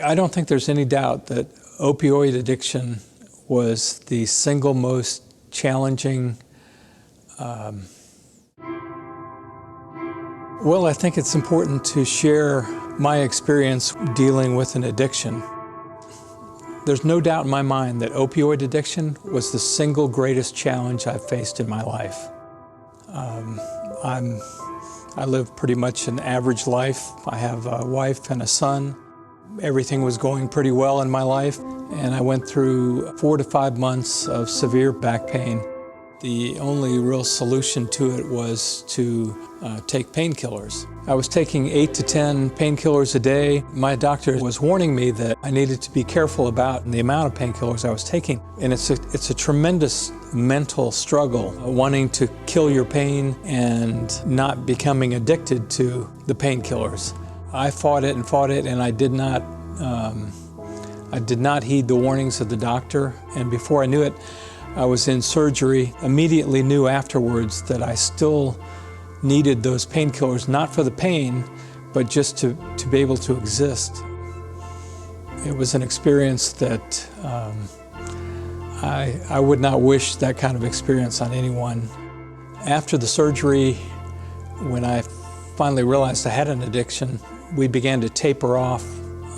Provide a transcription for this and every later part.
I don't think there's any doubt that opioid addiction was the single most challenging. Well, I think it's important to share my experience dealing with an addiction. There's no doubt in my mind that opioid addiction was the single greatest challenge I've faced in my life. I live pretty much an average life. I have a wife and a son. Everything was going pretty well in my life, and I went through 4 to 5 months of severe back pain. The only real solution to it was to take painkillers. I was taking 8 to 10 painkillers a day. My doctor was warning me that I needed to be careful about the amount of painkillers I was taking. And it's a tremendous mental struggle, wanting to kill your pain and not becoming addicted to the painkillers. I fought it, and I did not heed the warnings of the doctor. And before I knew it, I was in surgery. Immediately knew afterwards that I still needed those painkillers, not for the pain, but just to be able to exist. It was an experience that I would not wish that kind of experience on anyone. After the surgery, when I finally realized I had an addiction, we began to taper off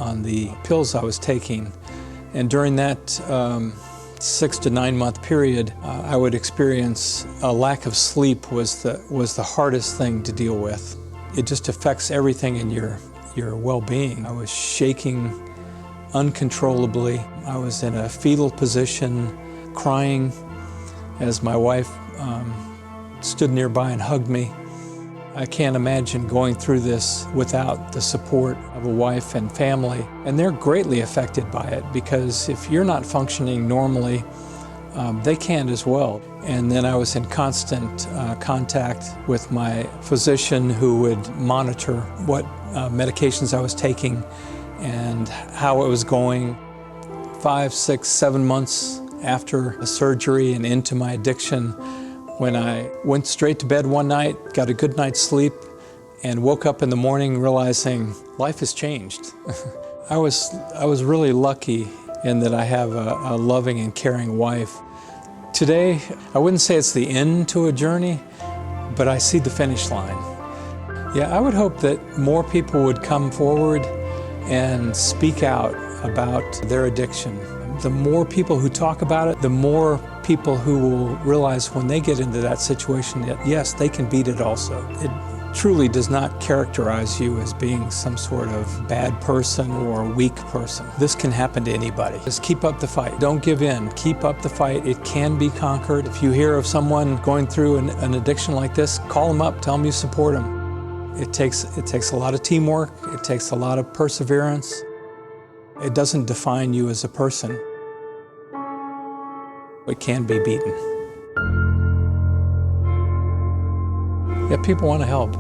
on the pills I was taking. And during that 6 to 9 month period, I would experience a lack of sleep was the hardest thing to deal with. It just affects everything in your well-being. I was shaking uncontrollably. I was in a fetal position, crying as my wife stood nearby and hugged me. I can't imagine going through this without the support of a wife and family. And they're greatly affected by it, because if you're not functioning normally, they can't as well. And then I was in constant contact with my physician, who would monitor what medications I was taking and how it was going. 5, 6, 7 months after the surgery and into my addiction, when I went straight to bed one night, got a good night's sleep, and woke up in the morning realizing life has changed. I was really lucky in that I have a loving and caring wife. Today, I wouldn't say it's the end to a journey, but I see the finish line. Yeah, I would hope that more people would come forward and speak out about their addiction. The more people who talk about it, the more people who will realize when they get into that situation that yes, they can beat it also. It truly does not characterize you as being some sort of bad person or weak person. This can happen to anybody. Just keep up the fight. Don't give in. Keep up the fight. It can be conquered. If you hear of someone going through an addiction like this, call them up, tell them you support them. It takes a lot of teamwork. It takes a lot of perseverance. It doesn't define you as a person. It can be beaten. Yeah, people want to help.